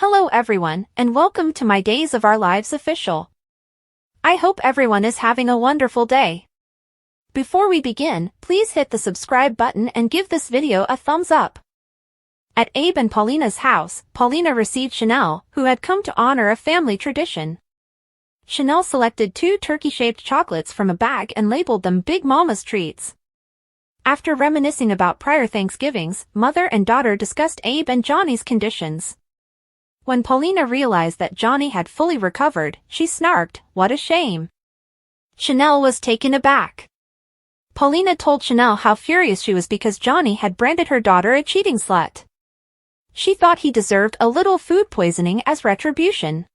Hello everyone, and welcome to my Days of Our Lives official. I hope everyone is having a wonderful day. Before we begin, please hit the subscribe button and give this video a thumbs up. At Abe and Paulina's house, Paulina received Chanel, who had come to honor a family tradition. Chanel selected 2 turkey-shaped chocolates from a bag and labeled them Big Mama's treats. After reminiscing about prior Thanksgivings, mother and daughter discussed Abe and Johnny's conditions. When Paulina realized that Johnny had fully recovered, she snarked, "What a shame." Chanel was taken aback. Paulina told Chanel how furious she was because Johnny had branded her daughter a cheating slut. She thought he deserved a little food poisoning as retribution.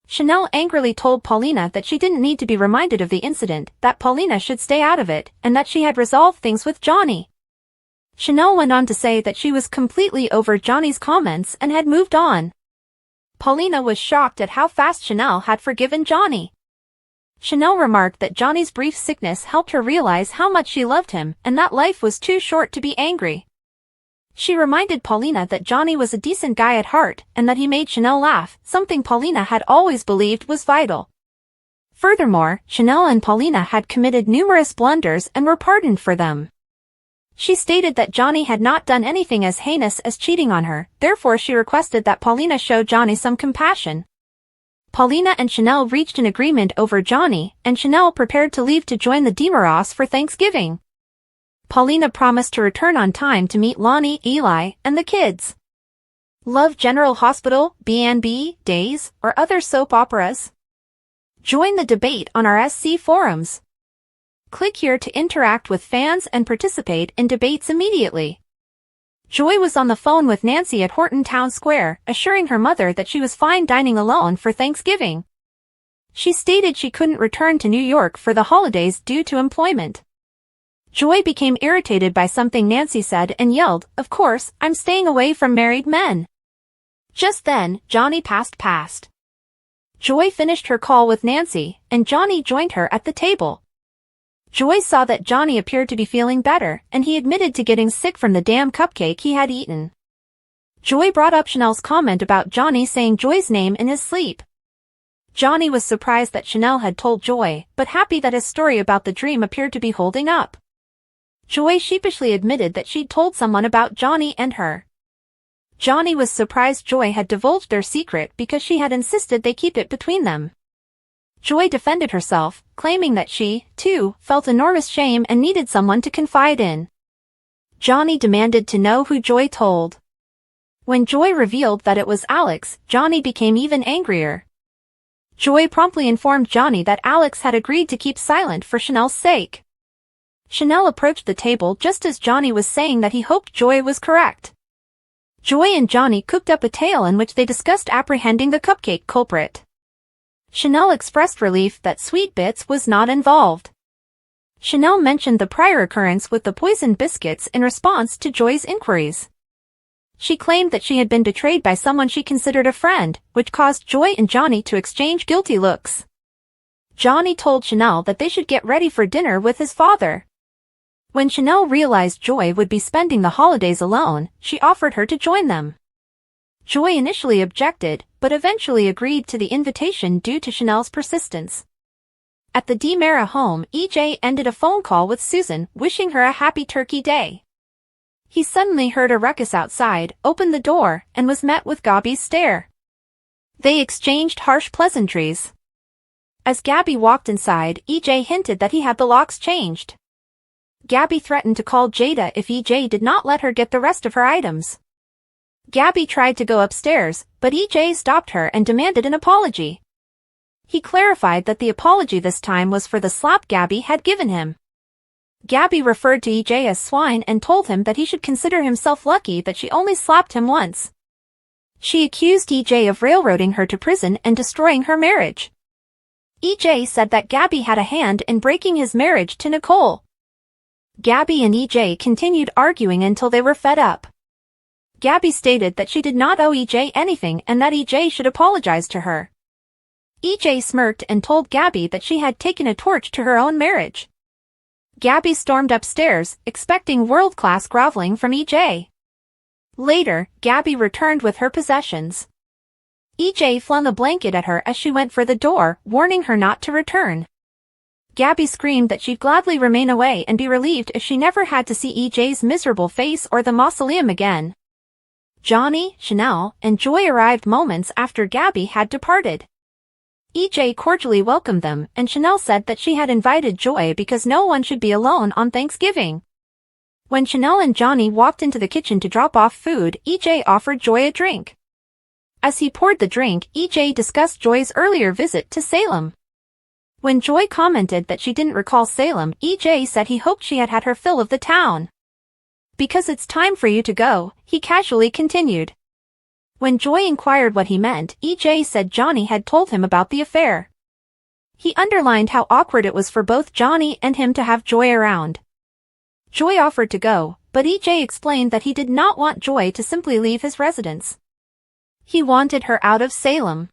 Chanel angrily told Paulina that she didn't need to be reminded of the incident, that Paulina should stay out of it, and that she had resolved things with Johnny. Chanel went on to say that she was completely over Johnny's comments and had moved on. Paulina was shocked at how fast Chanel had forgiven Johnny. Chanel remarked that Johnny's brief sickness helped her realize how much she loved him and that life was too short to be angry. She reminded Paulina that Johnny was a decent guy at heart and that he made Chanel laugh, something Paulina had always believed was vital. Furthermore, Chanel and Paulina had committed numerous blunders and were pardoned for them. She stated that Johnny had not done anything as heinous as cheating on her, therefore she requested that Paulina show Johnny some compassion. Paulina and Chanel reached an agreement over Johnny, and Chanel prepared to leave to join the DiMera for Thanksgiving. Paulina promised to return on time to meet Lonnie, Eli, and the kids. Love General Hospital, B&B, Days, or other soap operas? Join the debate on our SC forums. Click here to interact with fans and participate in debates immediately. Joy was on the phone with Nancy at Horton Town Square, assuring her mother that she was fine dining alone for Thanksgiving. She stated she couldn't return to New York for the holidays due to employment. Joy became irritated by something Nancy said and yelled, "Of course, I'm staying away from married men." Just then, Johnny passed past. Joy finished her call with Nancy, and Johnny joined her at the table. Joy saw that Johnny appeared to be feeling better, and he admitted to getting sick from the damn cupcake he had eaten. Joy brought up Chanel's comment about Johnny saying Joy's name in his sleep. Johnny was surprised that Chanel had told Joy, but happy that his story about the dream appeared to be holding up. Joy sheepishly admitted that she'd told someone about Johnny and her. Johnny was surprised Joy had divulged their secret because she had insisted they keep it between them. Joy defended herself, claiming that she, too, felt enormous shame and needed someone to confide in. Johnny demanded to know who Joy told. When Joy revealed that it was Alex, Johnny became even angrier. Joy promptly informed Johnny that Alex had agreed to keep silent for Chanel's sake. Chanel approached the table just as Johnny was saying that he hoped Joy was correct. Joy and Johnny cooked up a tale in which they discussed apprehending the cupcake culprit. Chanel expressed relief that Sweet Bits was not involved. Chanel mentioned the prior occurrence with the poisoned biscuits in response to Joy's inquiries. She claimed that she had been betrayed by someone she considered a friend, which caused Joy and Johnny to exchange guilty looks. Johnny told Chanel that they should get ready for dinner with his father. When Chanel realized Joy would be spending the holidays alone, she offered her to join them. Joy initially objected, but eventually agreed to the invitation due to Chanel's persistence. At the DiMera home, EJ ended a phone call with Susan, wishing her a happy Turkey Day. He suddenly heard a ruckus outside, opened the door, and was met with Gabby's stare. They exchanged harsh pleasantries. As Gabby walked inside, EJ hinted that he had the locks changed. Gabby threatened to call Jada if EJ did not let her get the rest of her items. Gabby tried to go upstairs, but EJ stopped her and demanded an apology. He clarified that the apology this time was for the slap Gabby had given him. Gabby referred to EJ as swine and told him that he should consider himself lucky that she only slapped him once. She accused EJ of railroading her to prison and destroying her marriage. EJ said that Gabby had a hand in breaking his marriage to Nicole. Gabby and EJ continued arguing until they were fed up. Gabby stated that she did not owe EJ anything and that EJ should apologize to her. EJ smirked and told Gabby that she had taken a torch to her own marriage. Gabby stormed upstairs, expecting world-class groveling from EJ. Later, Gabby returned with her possessions. EJ flung a blanket at her as she went for the door, warning her not to return. Gabby screamed that she'd gladly remain away and be relieved if she never had to see EJ's miserable face or the mausoleum again. Johnny, Chanel, and Joy arrived moments after Gabby had departed. EJ cordially welcomed them, and Chanel said that she had invited Joy because no one should be alone on Thanksgiving. When Chanel and Johnny walked into the kitchen to drop off food, EJ offered Joy a drink. As he poured the drink, EJ discussed Joy's earlier visit to Salem. When Joy commented that she didn't recall Salem, EJ said he hoped she had had her fill of the town. "Because it's time for you to go," he casually continued. When Joy inquired what he meant, EJ said Johnny had told him about the affair. He underlined how awkward it was for both Johnny and him to have Joy around. Joy offered to go, but EJ explained that he did not want Joy to simply leave his residence. He wanted her out of Salem.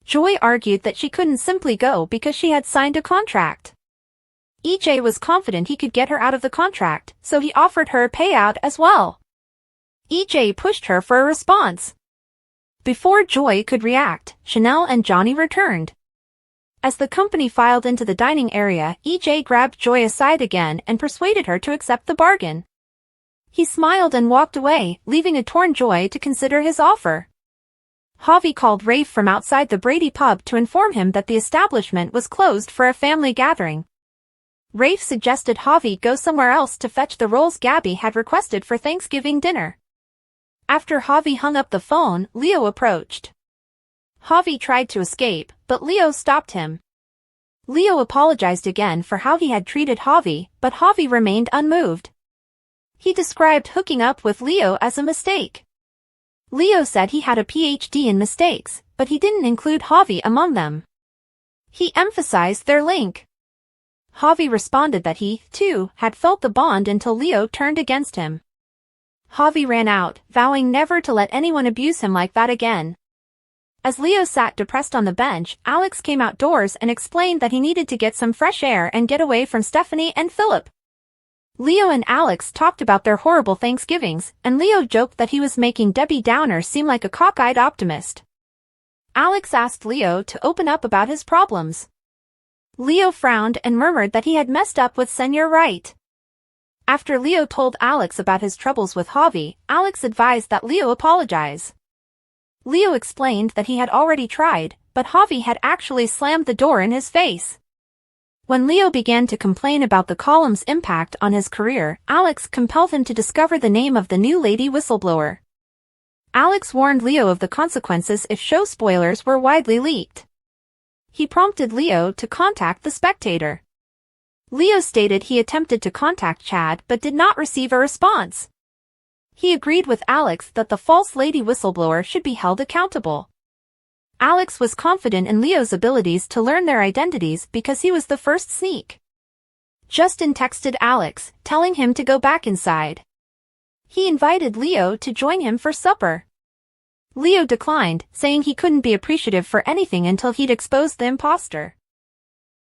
Joy argued that she couldn't simply go because she had signed a contract. EJ was confident he could get her out of the contract, so he offered her a payout as well. EJ pushed her for a response. Before Joy could react, Chanel and Johnny returned. As the company filed into the dining area, EJ grabbed Joy aside again and persuaded her to accept the bargain. He smiled and walked away, leaving a torn Joy to consider his offer. Javi called Rafe from outside the Brady pub to inform him that the establishment was closed for a family gathering. Rafe suggested Javi go somewhere else to fetch the rolls Gabby had requested for Thanksgiving dinner. After Javi hung up the phone, Leo approached. Javi tried to escape, but Leo stopped him. Leo apologized again for how he had treated Javi, but Javi remained unmoved. He described hooking up with Leo as a mistake. Leo said he had a PhD in mistakes, but he didn't include Javi among them. He emphasized their link. Javi responded that he, too, had felt the bond until Leo turned against him. Javi ran out, vowing never to let anyone abuse him like that again. As Leo sat depressed on the bench, Alex came outdoors and explained that he needed to get some fresh air and get away from Stephanie and Philip. Leo and Alex talked about their horrible Thanksgivings, and Leo joked that he was making Debbie Downer seem like a cockeyed optimist. Alex asked Leo to open up about his problems. Leo frowned and murmured that he had messed up with Senior Wright. After Leo told Alex about his troubles with Javi, Alex advised that Leo apologize. Leo explained that he had already tried, but Javi had actually slammed the door in his face. When Leo began to complain about the column's impact on his career, Alex compelled him to discover the name of the new lady whistleblower. Alex warned Leo of the consequences if show spoilers were widely leaked. He prompted Leo to contact the Spectator. Leo stated he attempted to contact Chad but did not receive a response. He agreed with Alex that the false lady whistleblower should be held accountable. Alex was confident in Leo's abilities to learn their identities because he was the first sneak. Justin texted Alex, telling him to go back inside. He invited Leo to join him for supper. Leo declined, saying he couldn't be appreciative for anything until he'd exposed the imposter.